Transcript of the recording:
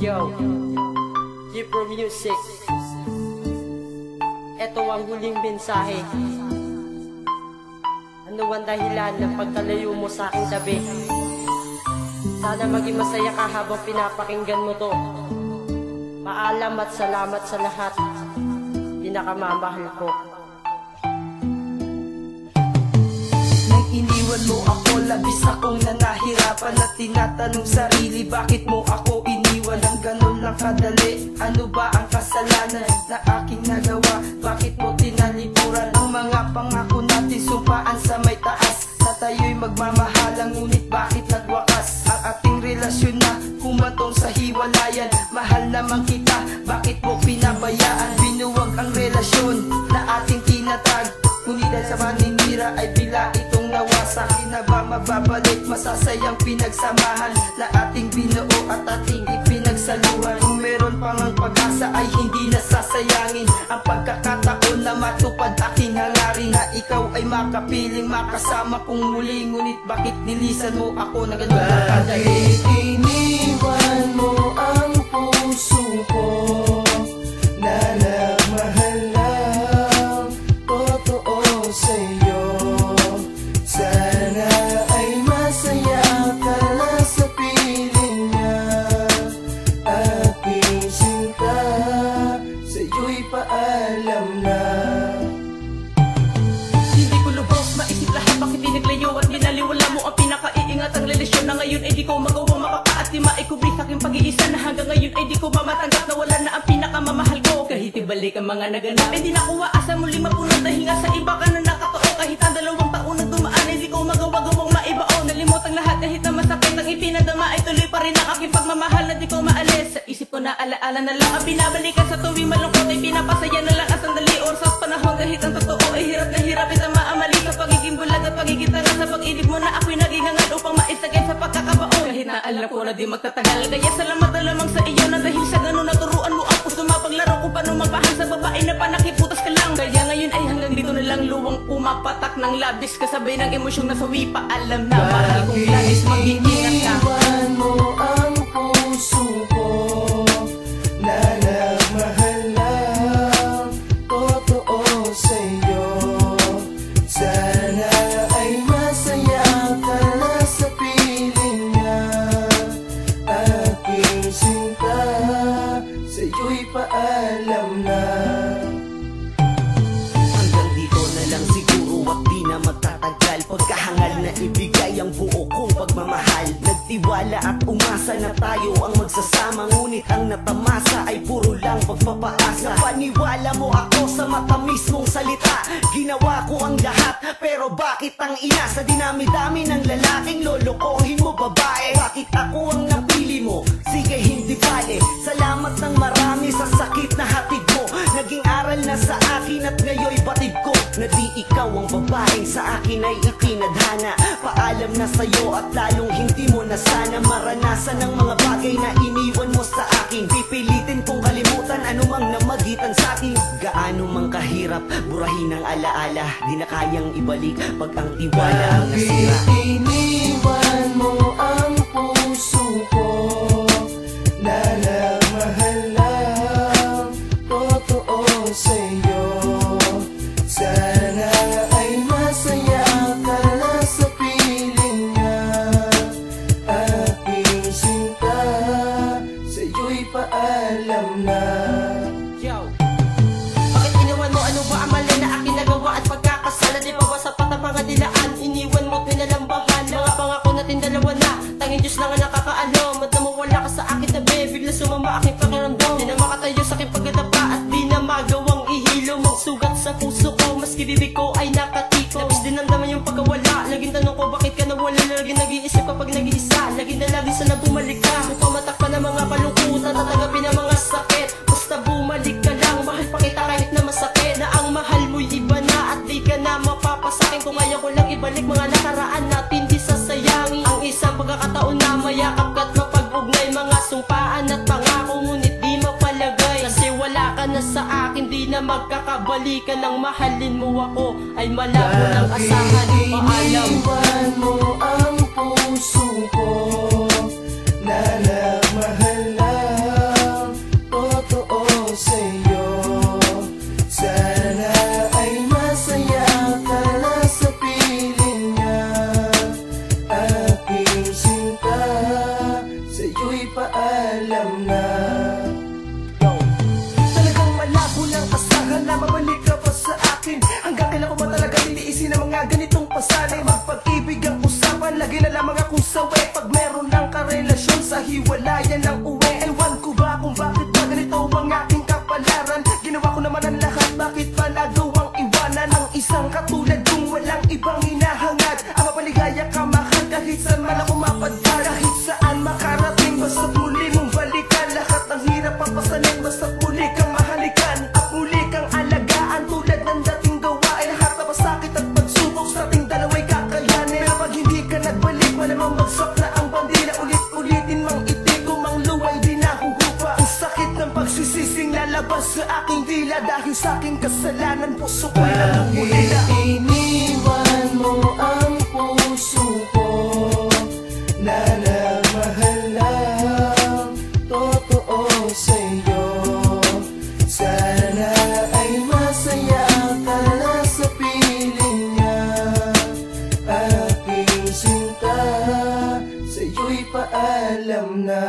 Yo, G-Pro Music. Ito ang huling mensahe. Ano ang dahilan ng pagkalayo mo sa aking tabi? Sana maging masaya ka habang pinapakinggan mo to. Paalam at salamat sa lahat. Pinakamamahal ko. Nang iniwan mo ako, labis akong nanahirapan at tinatanong sarili, bakit mo ako iniwan ng ganun lang kadali? Ano ba ang kasalanan na aking nagawa? Bakit mo tinalikuran ang mga pangako natin, sumpaan sa may taas na tayo'y magmamahalan, ngunit bakit nagwakas ang ating relasyon na humantong sa hiwalayan? Mahal naman kita, bakit mo pinabayaan? Binuwag ang relasyon na ating tinatag, ngunit dahil sa paninira ay bila itong nawasak. Di na ba mababalik masasayang pinagsamahan na ating binuo at ating ipinagsaluhan? Kung meron pang ang pag-asa ay hindi nasasayangin ang pagkakataon na matupad aking hangarin, na ikaw ay makapiling makasama kong muli. Ngunit bakit nilisan mo ako na ganun nakadali? Bakit iniwan mo ang puso ko na nagmahal ng totoo sa'yo? Sana ay masaya ka na sa piling niya. Aking sinta, sa'yo'y paalam na. Hindi ko lubos maisip lahat, bakit pinaglayo at binaliwala mo ang pinakaiingat ang relasyon na ngayon ay di ko magawang makapa at di maikubli sa aking pag-iisa, na hanggang ngayon ay di ko mamatanggap na wala na ang pinakamamahal ko. Kahit ibalik ang mga naganap ay di nakuha asa muli mapunod na hinga sa iba ka na nakatoo. Kahit ang 2 taon na dumaan ay di ko magawa-gawang maibao. Nalimot ang lahat kahit na masakit ang ipinadama ay tuloy pa rin ang aking pagmamahal na di ko maalis. Sa isip ko na alaala na lang ang binabalikan sa tuwing malungkot ay pinapasaya na lang ang sandali or sa panahon kahit ang totoo ay hirap na hirap ito maamali sa pagiging bulag at pagiging tanga sa pag-ibig mo na ako'y naging hangad upang maisagay sa pagkakabaon. Kahit na alam ko na di magtatagal, kaya salamat na lamang sa iyo na dahil sa ganun naturuan mo ako sumapaglaro kung paano magpahal sa babae na panakiputas ka lang. Kaya ngayon ay hanggang dito na lang luwang pumapatak ng labis, kasabay ng emosyong nasawi. Paalam na mahal kong labis, mag-iingat ka. Iniwan mo ang puso ko na nagmahal ng totoo sa'yo. Sana ay masaya ka na sa piling niya. Aking sinta, sa'yo'y paalam na. Hanggang dito na lang siguro at di na magtatagal, pagkahangal na ibigay ang buo kong pagmamahal. Nagtiwala at umasa na tayo ang magsasama, ngunit ang natamasa ay puro lang pagpapaasa. Napaniwala mo ako sa matamis mong salita, ginawa ko ang lahat, pero bakit ang ina sa dinami-dami ng lalaking lolokohin mo babae? Bakit ako ang napili mo? Sige hindi bale, salamat ng marami sa sakit na hatid mo. Naging aral na sa akin at ngayoy batid ko na di ikaw ang babaeng sa akin ay itinadhana. Paalam na sa'yo at lalong hindi mo na sana maranasan ng mga bagay na iniwan mo sa akin. Pipilitin kong kalimutan anumang namagitan sa atin. Gaano mang kahirap burahin ang alaala, di na kayang ibalik pag ang tiwala ang nasira. Bakit iniwan mo ang puso ko na nagmahal ng totoo sa'yo? Sana ay masaya ka na sa piling niya. Aking sinta, sa'yo'y paalam na. Yo, bakit iniwan mo? Ano ba ang mali na aking nagawa at pagkakasala? Di ba sa patang mga dilaan? Iniwan mo, pinalambahan mga pangako natin dalawa na tanging Diyos lang ang nakakaalam. At namawala ka sa akin tabi, bigla sumama aking pakiramdam. Di na makatayo sa aking pagkadapa at di na magawang ihilo magsugat sa puso ko, maski bibig ko ay nakatiko. Labis din ang daman yung pagkawala. Laging tanong ko bakit ka nawala, laging nag-iisip kapag nag-iisa. Laging dalagin sana bumalik ka, upang matakpan ang mga kalungkutan, tatanggapin ang mga sakit. Basta bumalik ka lang, mahal pa kita kahit na masakit. Na ang mahal mo'y iba na at di ka na mapapasakin. Kung ayaw ko lang ibalik mga nakaraan natin, di sasayangin ang isang pagkakataon na mayakap ka't mapag-ugnay. Mga sumpaan at pangako ngunit di mapalagay, kasi wala ka na sa akin, di na magkakabalikan. Ang mahalin mo ako ay malabo ng asahan. Paalam. Iniwan mo ang puso ko na nagmahal ng sa aking dila. Dahil sa aking kasalanan, puso ko'y namumulila. Iniwan mo ang puso ko na nagmahal lang totoo sa'yo. Sana ay masaya ka na sa piling niya. Aking sinta, sa'yo'y paalam na.